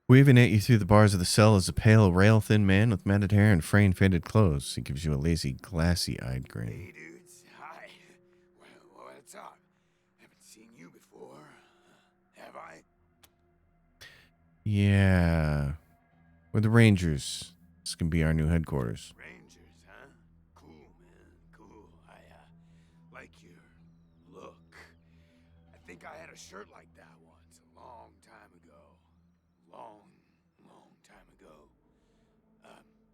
Weaving at you through the bars of the cell is a pale, rail-thin man with matted hair and frayed, faded clothes. He gives you a lazy, glassy-eyed grin. Hey, dudes. Hi. Well, what's up? Haven't seen you before. Have I? Yeah. We're the Rangers. This can be our new headquarters. Rangers, huh? Cool, man. Cool. I like your look. I think I had a shirt like that once, a long time ago. Long time ago.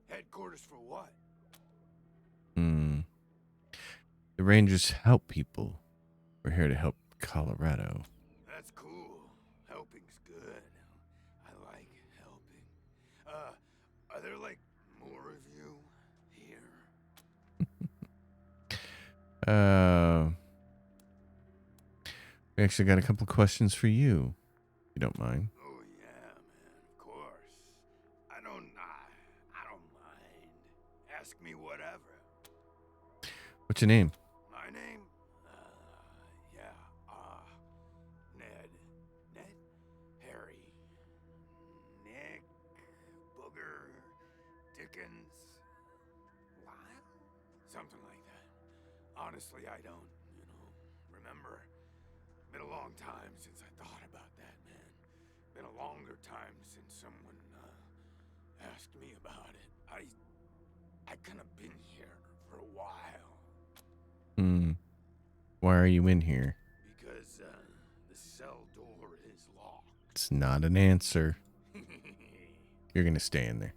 Headquarters for what? The Rangers help people. We're here to help Colorado. That's cool. Helping's good. I like helping. Are there like more of you here? We actually got a couple of questions for you, if you don't mind. Oh yeah, man. Of course. I don't mind. Ask me whatever. What's your name? My name? Ned, Harry, Nick, Booger, Dickens, Lyle? Something like that. Honestly, I don't, remember. Been a long time since I thought about that, man. Been a longer time since someone, asked me about it. I kind of been here for a while. Why are you in here? Because, the cell door is locked. It's not an answer. You're going to stay in there.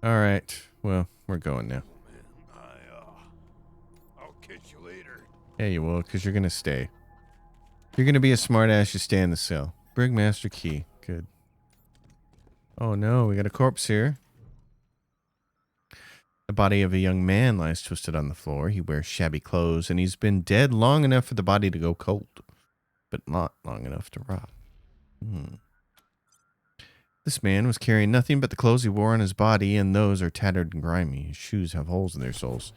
All right. Well, we're going now. I'll catch you later. Yeah, you will, because you're going to stay. You're going to be a smartass. You stay in the cell. Brigmaster key. Good. Oh, no. We got a corpse here. The body of a young man lies twisted on the floor. He wears shabby clothes, and he's been dead long enough for the body to go cold, but not long enough to rot. This man was carrying nothing but the clothes he wore on his body, and those are tattered and grimy. His shoes have holes in their soles.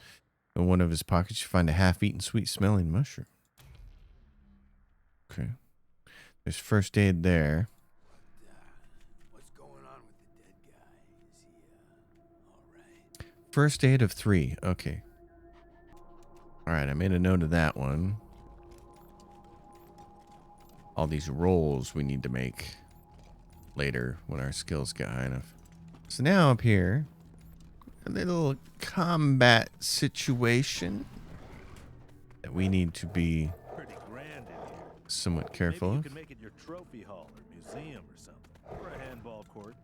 In one of his pockets, you find a half-eaten, sweet-smelling mushroom. Okay. There's first aid there. What's going on with the dead guy? Is he, all right? First aid of 3. Okay. All right, I made a note of that one. All these rolls we need to make later when our skills get high enough. So now up here, a little combat situation that we need to be Pretty grand in here. somewhat careful Maybe you of. could make it your trophy hall or museum or something. Or a handball court.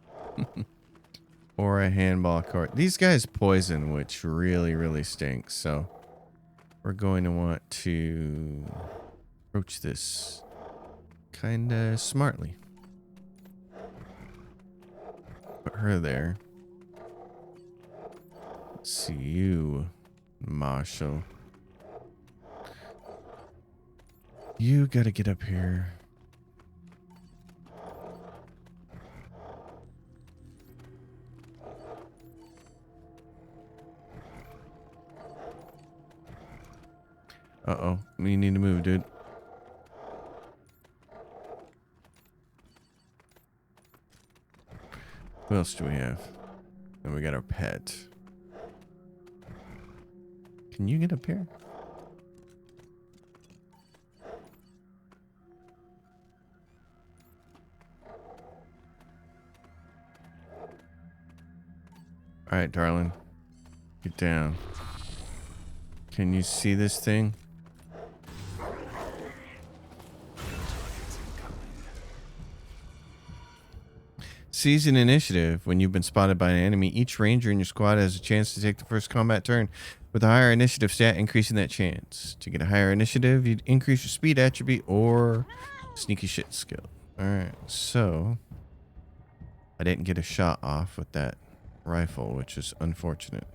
Or a handball court. These guys poison, which really, really stinks. So we're going to want to approach this kind of smartly. Put her there. Let's see you, Marshall. You gotta get up here. Uh-oh. We need to move, dude. What else do we have? And we got our pet. Can you get up here? All right, darling. Get down. Can you see this thing? Season initiative. When you've been spotted by an enemy, each ranger in your squad has a chance to take the first combat turn with a higher initiative stat, increasing that chance. To get a higher initiative, you'd increase your speed attribute or sneaky shit skill. Alright, so I didn't get a shot off with that rifle, which is unfortunate.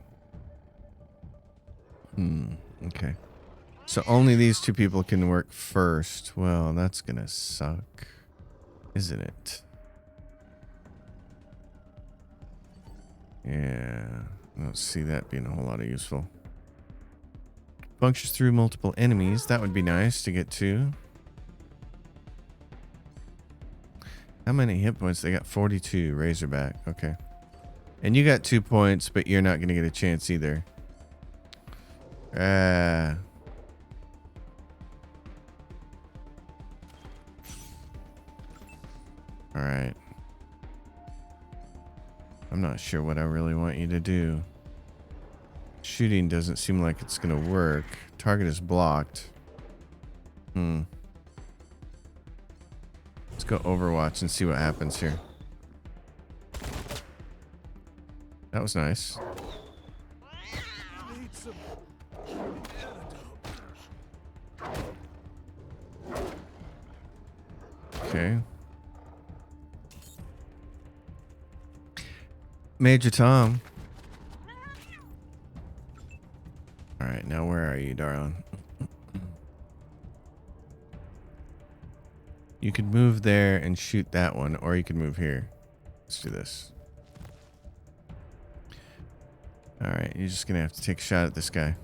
Okay. So only these two people can work first. Well, that's gonna suck, isn't it? Yeah, I don't see that being a whole lot of useful. Punctures through multiple enemies. That would be nice to get to. How many hit points? They got 42. Razorback. Okay. And you got 2 points, but you're not going to get a chance either. Alright. I'm not sure what I really want you to do. Shooting doesn't seem like it's going to work. Target is blocked. Let's go Overwatch and see what happens here. That was nice. Okay. Major Tom. All right, now where are you, darling? You could move there and shoot that one, or you could move here. Let's do this. All right, you're just gonna have to take a shot at this guy.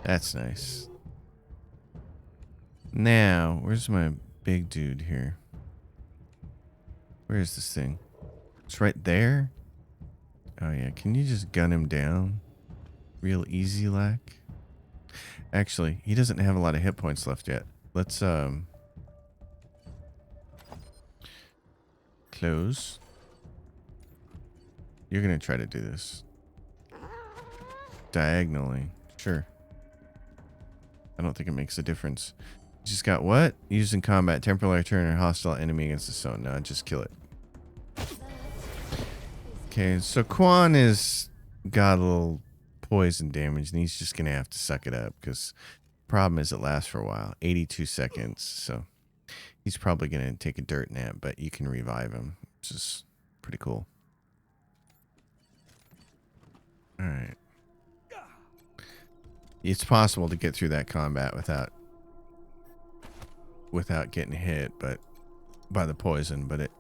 That's nice. Now, where's my big dude here? Where is this thing? It's right there. Oh yeah, can you just gun him down? Real easy like. Actually, he doesn't have a lot of hit points left yet. Let's close. You're gonna try to do this diagonally. Sure. I don't think it makes a difference. You just got what? Used in combat, temporarily turn a hostile enemy against the zone. No, just kill it. Okay, so Quan is got a little poison damage, and he's just gonna have to suck it up because problem is it lasts for a while, 82 seconds. So he's probably gonna take a dirt nap, but you can revive him, which is pretty cool. All right, it's possible to get through that combat without getting hit, but by the poison. But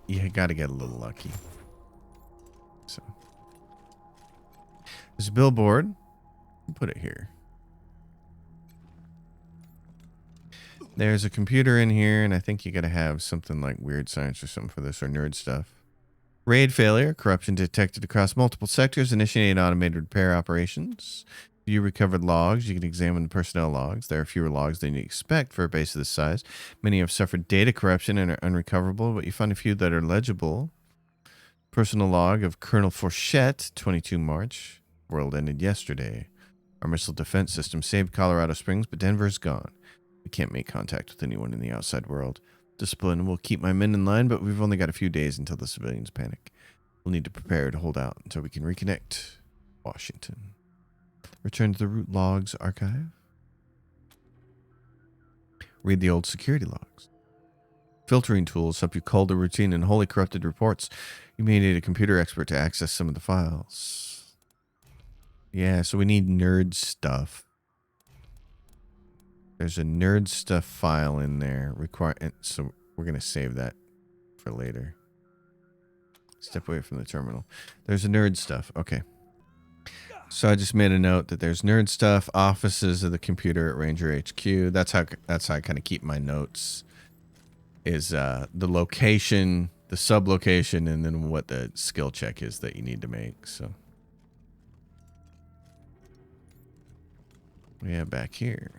you got to get a little lucky. So there's a billboard. Put it here. There's a computer in here, and I think you got to have something like weird science or something for this, or nerd stuff. Raid failure. Corruption detected across multiple sectors. Initiate automated repair operations. You recovered logs. You can examine the personnel logs. There are fewer logs than you expect for a base of this size. Many have suffered data corruption and are unrecoverable, but you find a few that are legible. Personal log of Colonel Fourchette, 22 March. World ended yesterday. Our missile defense system saved Colorado Springs, but Denver's gone. We can't make contact with anyone in the outside world. Discipline will keep my men in line, but we've only got a few days until the civilians panic. We'll need to prepare to hold out until we can reconnect. Washington. Return to the root logs archive. Read the old security logs. Filtering tools help you cull the routine and wholly corrupted reports. You may need a computer expert to access some of the files. Yeah, so we need nerd stuff. There's a nerd stuff file in there. So we're going to save that for later. Step away from the terminal. There's a nerd stuff. Okay. So I just made a note that there's nerd stuff, offices of the computer at Ranger HQ. That's how I kind of keep my notes. Is the location, the sub-location, and then what the skill check is that you need to make. So yeah, back here.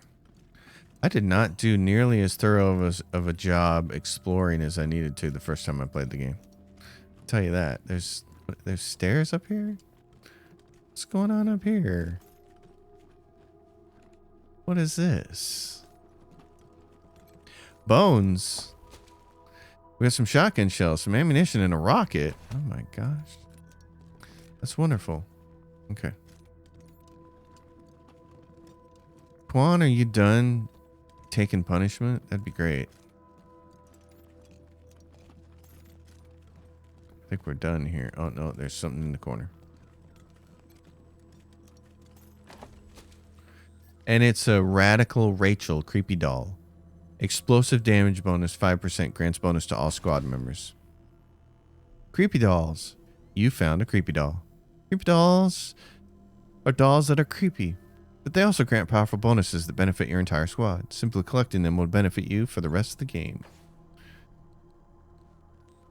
I did not do nearly as thorough of a job exploring as I needed to the first time I played the game. I'll tell you that. There's stairs up here? What's going on up here? What is this? Bones. We got some shotgun shells, some ammunition, and a rocket. Oh my gosh. That's wonderful. Okay. Quan, are you done taking punishment? That'd be great. I think we're done here. Oh no, there's something in the corner. And it's a Radical Rachel creepy doll. Explosive damage bonus 5%, grants bonus to all squad members. Creepy dolls. You found a creepy doll. Creepy dolls are dolls that are creepy, but they also grant powerful bonuses that benefit your entire squad. Simply collecting them will benefit you for the rest of the game.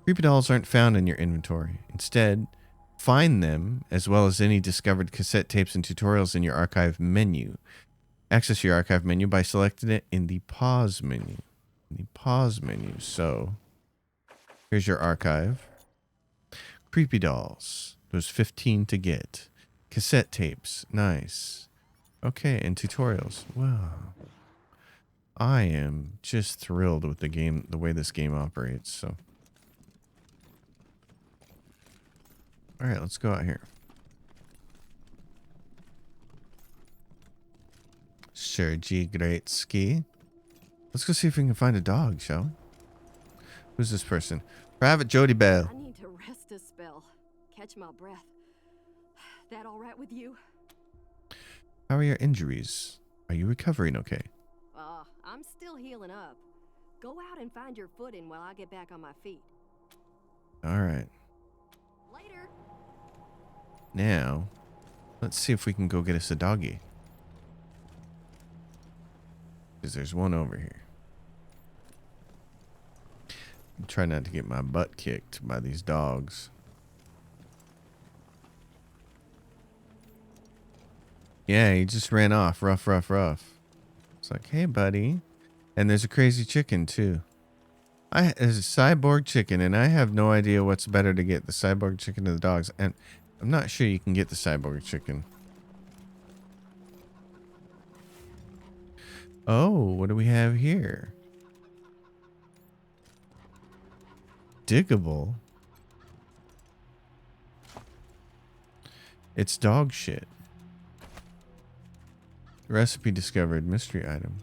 Creepy dolls aren't found in your inventory. Instead, find them, as well as any discovered cassette tapes and tutorials in your archive menu. Access your archive menu by selecting it in the pause menu. So, here's your archive. Creepy dolls. There's 15 to get. Cassette tapes. Nice. Okay, and tutorials. Wow. I am just thrilled with the way this game operates, so. Alright, let's go out here. Sergei Gretzky. Let's go see if we can find a dog, shall we? Who's this person? Private Jody Bell. I need to rest a spell. Catch my breath. That all right with you? How are your injuries? Are you recovering okay? I'm still healing up. Go out and find your footing while I get back on my feet. Alright. Later. Now, let's see if we can go get us a doggy. Because there's one over here. I'm trying not to get my butt kicked by these dogs. Yeah, he just ran off. Rough. It's like, hey, buddy. And there's a crazy chicken, too. There's a cyborg chicken, and I have no idea what's better to get, the cyborg chicken or the dogs. And I'm not sure you can get the cyborg chicken. Oh, what do we have here? Diggable. It's dog shit. Recipe discovered. Mystery item.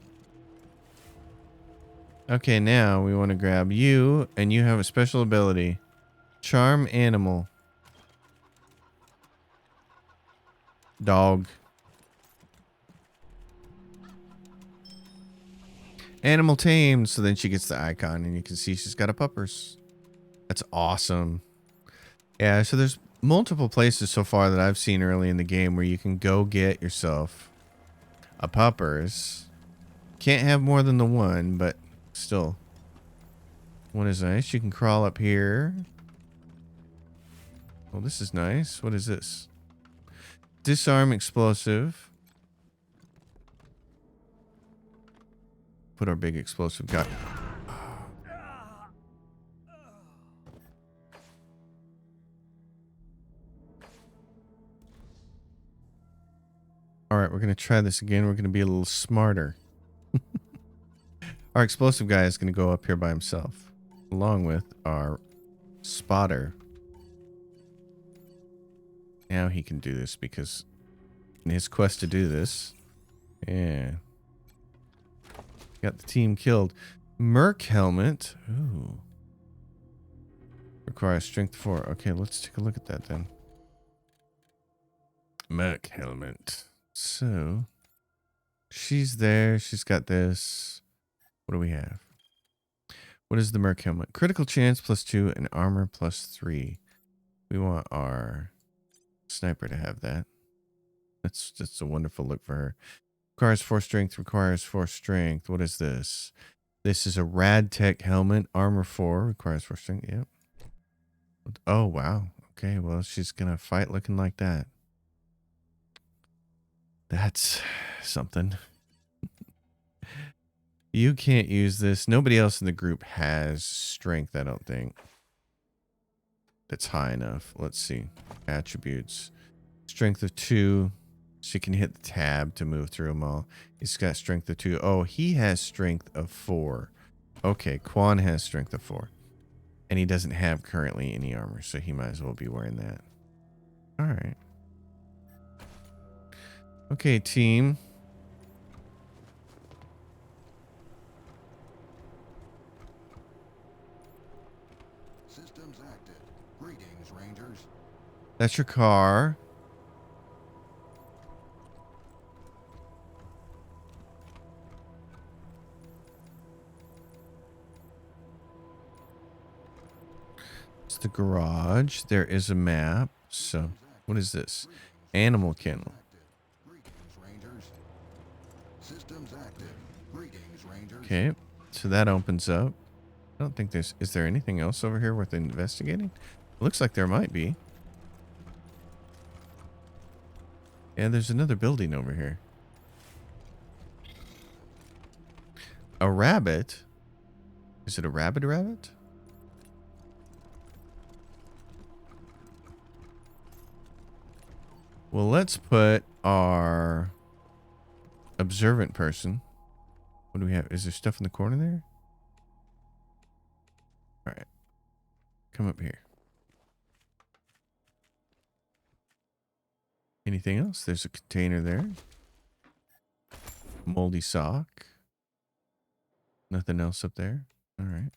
Okay, now we want to grab you, and you have a special ability. Charm animal. Dog. Animal tamed. So then she gets the icon, and you can see she's got a puppers. That's awesome. Yeah, so there's multiple places so far that I've seen early in the game where you can go get yourself a puppers. Can't have more than the one, but still. One is nice. You can crawl up here. Oh, this is nice. What is this? Disarm explosive. Put our big explosive guy. All right, we're going to try this again. We're going to be a little smarter. Our explosive guy is going to go up here by himself, along with our spotter. Now he can do this because in his quest to do this, yeah. Got the team killed. Merc helmet. Ooh. Requires strength 4. Okay, let's take a look at that then. Merc helmet. So, she's there. She's got this. What do we have? What is the Merc helmet? Critical chance +2 and armor +3. We want our sniper to have that. That's just a wonderful look for her. Requires 4 strength. Requires 4 strength. What is this? This is a Rad Tech helmet. Armor 4. Requires 4 strength. Yep. Oh, wow. Okay, well, she's going to fight looking like that. That's something. You can't use this. Nobody else in the group has strength, I don't think. That's high enough. Let's see. Attributes. Strength of 2. She can hit the tab to move through them all. He's got strength of 2. Oh, he has strength of 4. Okay, Quan has strength of 4. And he doesn't have currently any armor, so he might as well be wearing that. All right. Okay, team. Systems active. Greetings, Rangers. That's your car. It's the garage. There is a map. So, what is this? Animal kennel. Greetings, Rangers. Systems active. Greetings, Rangers. Okay, so that opens up. I don't think there's... Is there anything else over here worth investigating? It looks like there might be. Yeah, there's another building over here. A rabbit? Is it a rabbit? Well, let's put our observant person. What do we have? Is there stuff in the corner there? All right. Come up here. Anything else? There's a container there. Moldy sock. Nothing else up there. All right.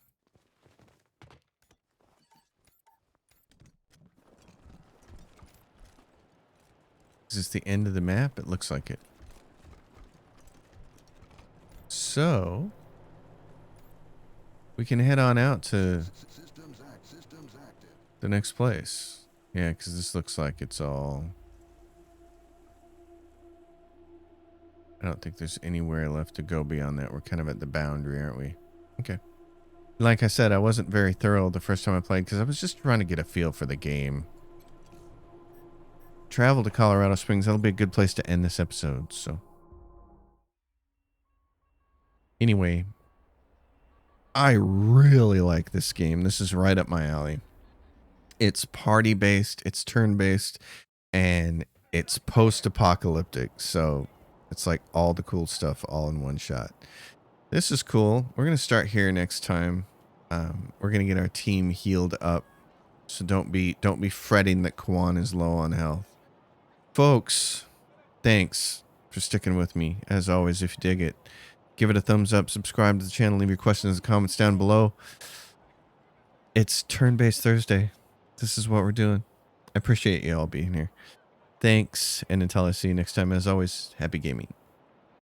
Is this the end of the map? It looks like it. So, we can head on out to the next place. Yeah, because this looks like it's all... I don't think there's anywhere left to go beyond that. We're kind of at the boundary, aren't we? Okay. Like I said, I wasn't very thorough the first time I played because I was just trying to get a feel for the game. Travel to Colorado Springs. That'll be a good place to end this episode. So, anyway, I really like this game. This is right up my alley. It's party-based, it's turn-based, and it's post-apocalyptic. So, it's like all the cool stuff all in one shot. This is cool. We're going to start here next time. We're going to get our team healed up. So don't be fretting that Kwan is low on health. Folks, thanks for sticking with me. As always, if you dig it, give it a thumbs up, subscribe to the channel, leave your questions and comments down below. It's Turn-Based Thursday. This is what we're doing. I appreciate you all being here. Thanks, and until I see you next time, as always, happy gaming.